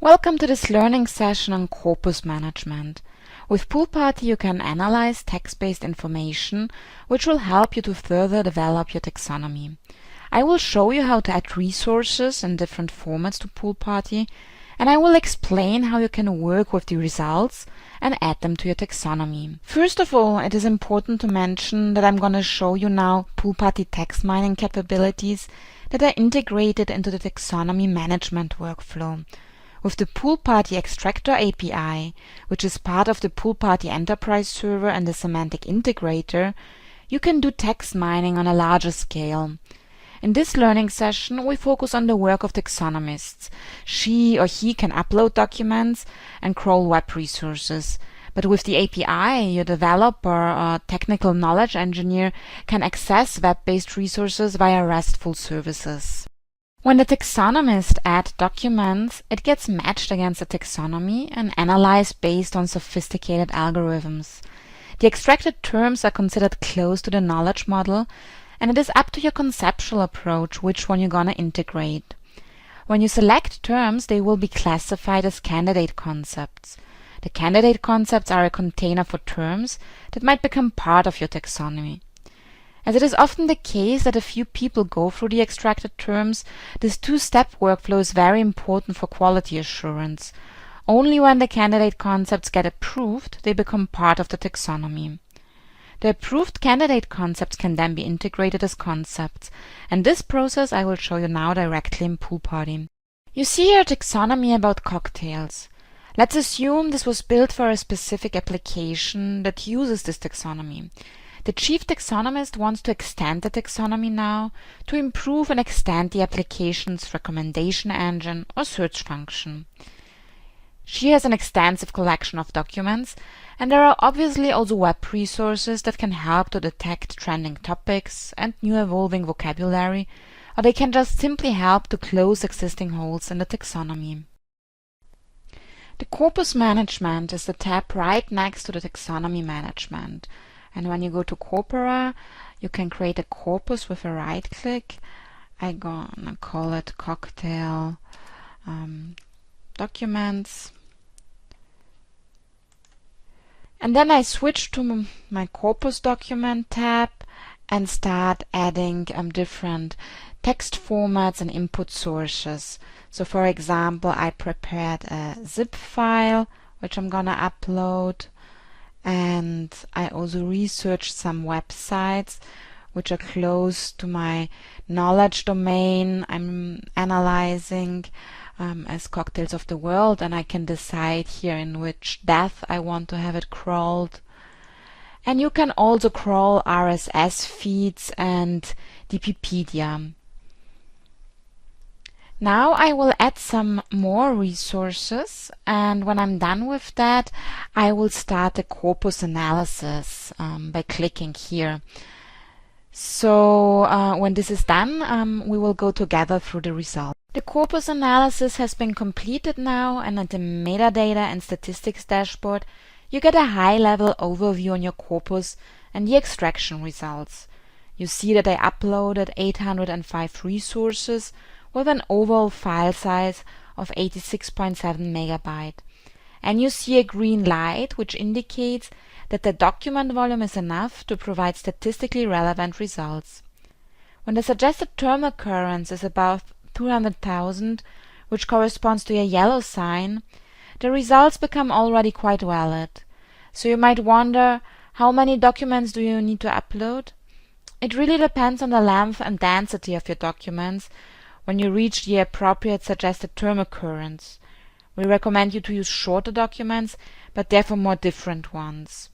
Welcome to this learning session on Corpus Management. With PoolParty you can analyze text-based information which will help you to further develop your taxonomy. I will show you how to add resources in different formats to PoolParty, and I will explain how you can work with the results and add them to your taxonomy. First of all, it is important to mention that I'm going to show you now PoolParty text mining capabilities that are integrated into the taxonomy management workflow. With the PoolParty Extractor API, which is part of the PoolParty Enterprise Server and the Semantic Integrator, you can do text mining on a larger scale. In this learning session, we focus on the work of taxonomists. She or he can upload documents and crawl web resources. But with the API, your developer or technical knowledge engineer can access web-based resources via RESTful services. When the taxonomists add documents, it gets matched against the taxonomy and analyzed based on sophisticated algorithms. The extracted terms are considered close to the knowledge model, and it is up to your conceptual approach which one you're gonna integrate. When you select terms, they will be classified as candidate concepts. The candidate concepts are a container for terms that might become part of your taxonomy. As it is often the case that a few people go through the extracted terms, this two-step workflow is very important for quality assurance. Only when the candidate concepts get approved, they become part of the taxonomy. The approved candidate concepts can then be integrated as concepts, and this process I will show you now directly in PoolParty. You see here a taxonomy about cocktails. Let's assume this was built for a specific application that uses this taxonomy. The chief taxonomist wants to extend the taxonomy now to improve and extend the application's recommendation engine or search function. She has an extensive collection of documents, and there are obviously also web resources that can help to detect trending topics and new evolving vocabulary, or they can just simply help to close existing holes in the taxonomy. The Corpus Management is the tab right next to the Taxonomy Management. And when you go to Corpora, you can create a corpus with a right click. I'm gonna call it cocktail documents. And then I switch to my corpus document tab and start adding different text formats and input sources. So for example, I prepared a zip file which I'm gonna upload. And I also researched some websites which are close to my knowledge domain I'm analyzing as cocktails of the world, and I can decide here in which depth I want to have it crawled. And you can also crawl RSS feeds and Wikipedia. Now I will add some more resources, and when I'm done with that, I will start the corpus analysis by clicking here. So when this is done, we will go together through the result. The corpus analysis has been completed now, and at the metadata and statistics dashboard, you get a high-level overview on your corpus and the extraction results. You see that I uploaded 805 resources with an overall file size of 86.7 megabyte. And you see a green light which indicates that the document volume is enough to provide statistically relevant results. When the suggested term occurrence is above 200,000, which corresponds to a yellow sign, the results become already quite valid. So you might wonder, how many documents do you need to upload? It really depends on the length and density of your documents when you reach the appropriate suggested term occurrence. We recommend you to use shorter documents, but therefore more different ones.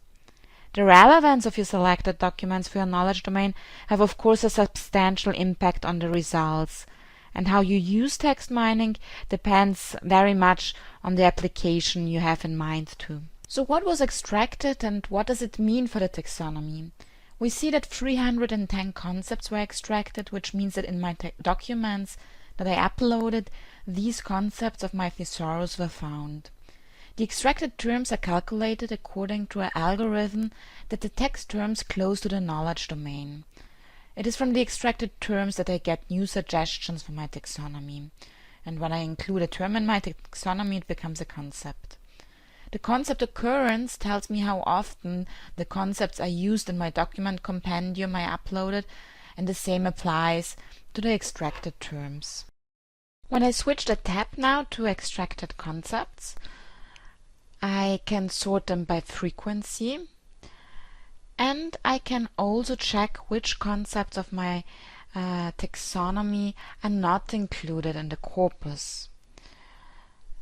The relevance of your selected documents for your knowledge domain have of course a substantial impact on the results, and how you use text mining depends very much on the application you have in mind too. So what was extracted and what does it mean for the taxonomy? We see that 310 concepts were extracted, which means that in my documents that I uploaded, these concepts of my thesaurus were found. The extracted terms are calculated according to an algorithm that detects terms close to the knowledge domain. It is from the extracted terms that I get new suggestions for my taxonomy. And when I include a term in my taxonomy, it becomes a concept. The concept occurrence tells me how often the concepts are used in my document compendium I uploaded, and the same applies to the extracted terms. When I switch the tab now to extracted concepts, I can sort them by frequency, and I can also check which concepts of my taxonomy are not included in the corpus.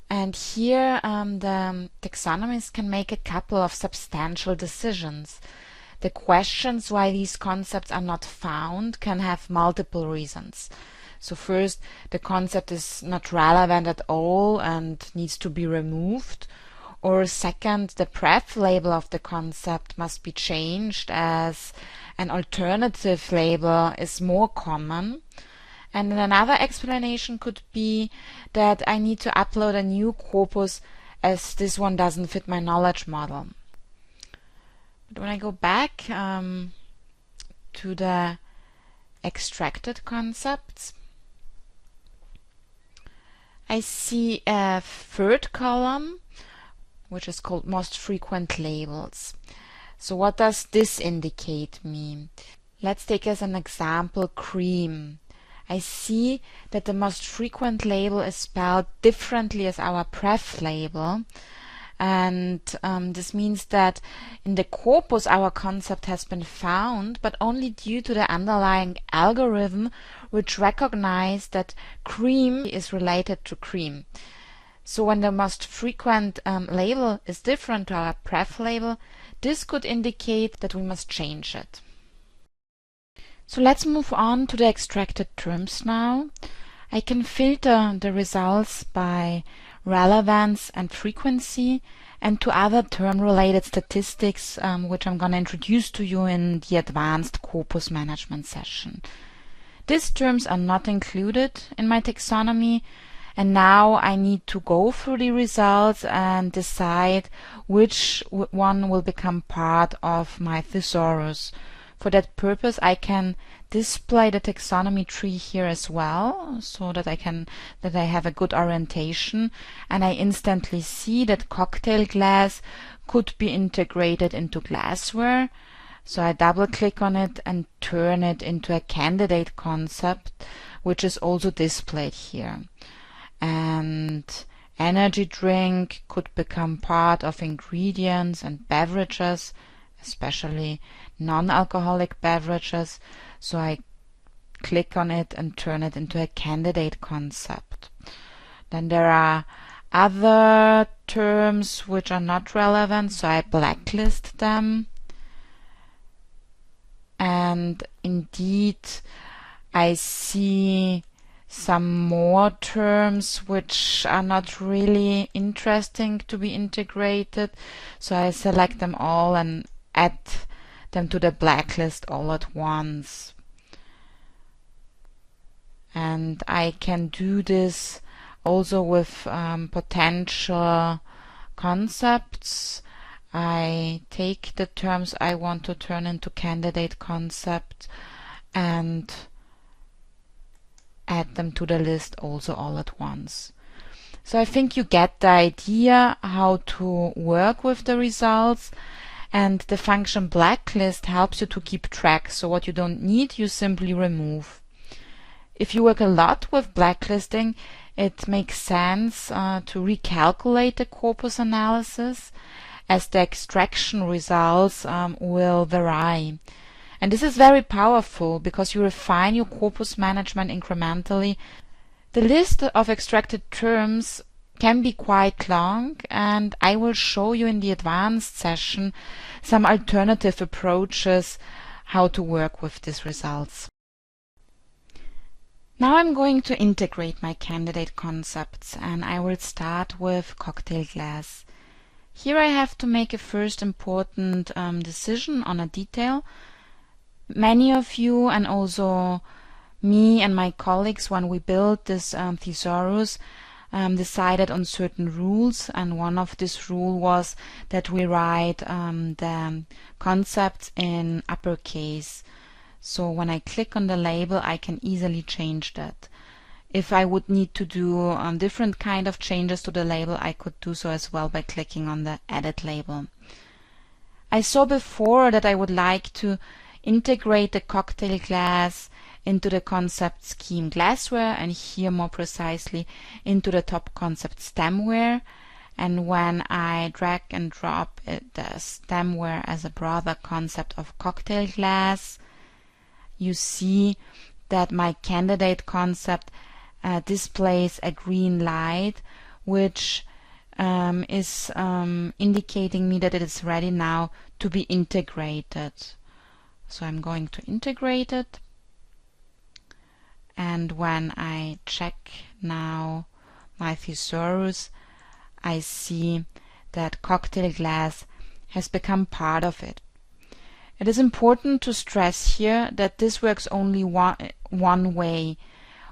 And here the taxonomists can make a couple of substantial decisions. The questions why these concepts are not found can have multiple reasons. So first, the concept is not relevant at all and needs to be removed. Or second, the pref label of the concept must be changed as an alternative label is more common. And another explanation could be that I need to upload a new corpus as this one doesn't fit my knowledge model. But when I go back to the extracted concepts, I see a third column which is called most frequent labels. So what does this indicate me? Let's take as an example cream. I see that the most frequent label is spelled differently as our pref label, and this means that in the corpus our concept has been found, but only due to the underlying algorithm which recognized that cream is related to cream. So when the most frequent label is different to our pref label, this could indicate that we must change it. So let's move on to the extracted terms now. I can filter the results by relevance and frequency and to other term-related statistics which I'm going to introduce to you in the advanced corpus management session. These terms are not included in my taxonomy, and now I need to go through the results and decide which one will become part of my thesaurus. For that purpose, I can display the taxonomy tree here as well, so that I have a good orientation, and I instantly see that cocktail glass could be integrated into glassware. So I double click on it and turn it into a candidate concept, which is also displayed here. And energy drink could become part of ingredients and beverages, especially non-alcoholic beverages. So I click on it and turn it into a candidate concept. Then there are other terms which are not relevant, so I blacklist them. And indeed, I see some more terms which are not really interesting to be integrated, so I select them all and add them to the blacklist all at once. And I can do this also with potential concepts. I take the terms I want to turn into candidate concept and add them to the list also all at once. So I think you get the idea how to work with the results, and the function blacklist helps you to keep track. So what you don't need, you simply remove. If you work a lot with blacklisting, it makes sense to recalculate the corpus analysis, as the extraction results will vary. And this is very powerful because you refine your corpus management incrementally. The list of extracted terms can be quite long, and I will show you in the advanced session some alternative approaches how to work with these results. Now I'm going to integrate my candidate concepts, and I will start with cocktail glass. Here I have to make a first important decision on a detail. Many of you, and also me and my colleagues, when we built this thesaurus, decided on certain rules, and one of this rule was that we write the concepts in uppercase. So when I click on the label, I can easily change that. If I would need to do different kind of changes to the label, I could do so as well by clicking on the Edit label. I saw before that I would like to integrate the cocktail glass into the concept scheme glassware, and here more precisely into the top concept stemware. And when I drag and drop the stemware as a brother concept of cocktail glass, you see that my candidate concept displays a green light, which is indicating me that it is ready now to be integrated. So I'm going to integrate it, and when I check now my thesaurus, I see that cocktail glass has become part of it. It is important to stress here that this works only one way.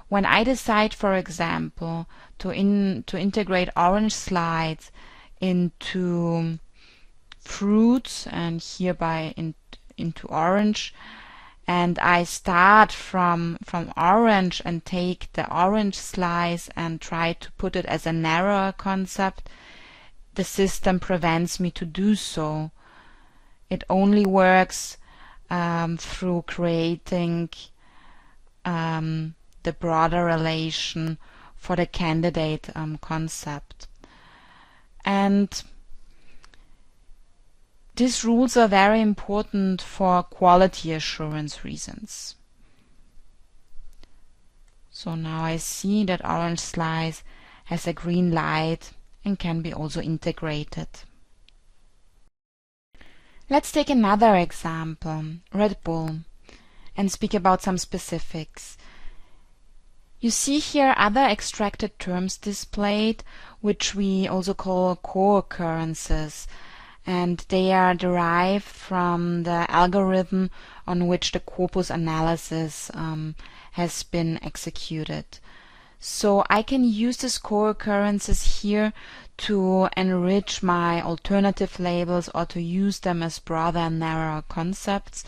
When I decide, for example, to integrate orange slides into fruits, and hereby into orange, and I start from orange and take the orange slice and try to put it as a narrower concept, the system prevents me to do so. It only works through creating the broader relation for the candidate concept. And these rules are very important for quality assurance reasons. So now I see that orange slice has a green light and can be also integrated. Let's take another example, Red Bull, and speak about some specifics. You see here other extracted terms displayed, which we also call co-occurrences, and they are derived from the algorithm on which the corpus analysis has been executed. So I can use these co-occurrences here to enrich my alternative labels or to use them as broader and narrower concepts.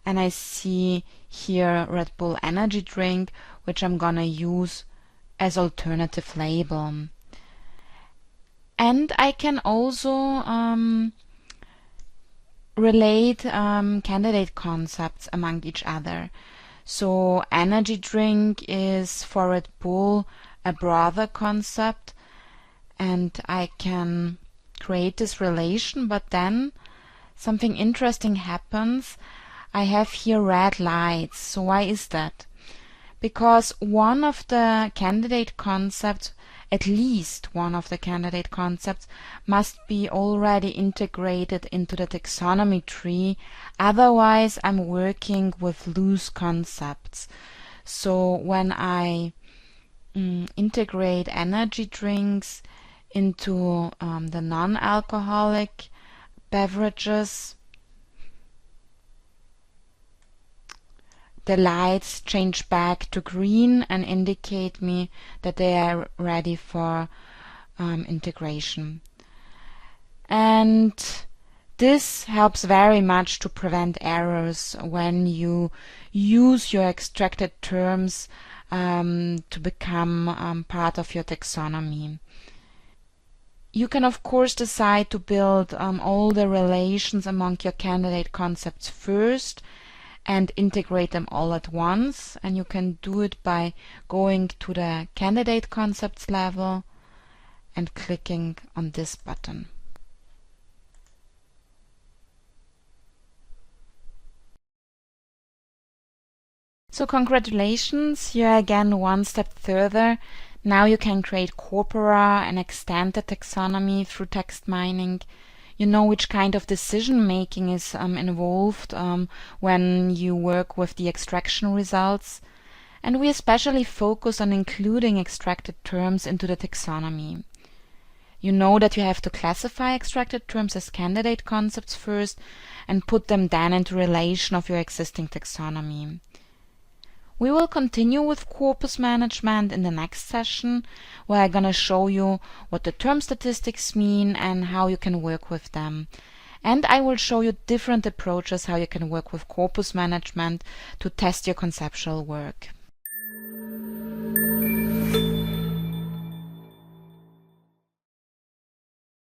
And I see here Red Bull energy drink, which I'm gonna use as alternative label. And I can also relate candidate concepts among each other. So energy drink is for Red Bull a broader concept, and I can create this relation, but then something interesting happens. I have here red lights. So why is that? Because one of the candidate concepts, at least one of the candidate concepts, must be already integrated into the taxonomy tree, otherwise I'm working with loose concepts. So when I integrate energy drinks into the non-alcoholic beverages, the lights change back to green and indicate me that they are ready for integration. And this helps very much to prevent errors when you use your extracted terms to become part of your taxonomy. You can of course decide to build all the relations among your candidate concepts first and integrate them all at once, and you can do it by going to the candidate concepts level and clicking on this button. So congratulations, you're again one step further. Now you can create corpora and extend the taxonomy through text mining. You know which kind of decision making is involved when you work with the extraction results. And we especially focus on including extracted terms into the taxonomy. You know that you have to classify extracted terms as candidate concepts first and put them then into relation of your existing taxonomy. We will continue with Corpus Management in the next session, where I'm gonna show you what the term statistics mean and how you can work with them. And I will show you different approaches how you can work with Corpus Management to test your conceptual work.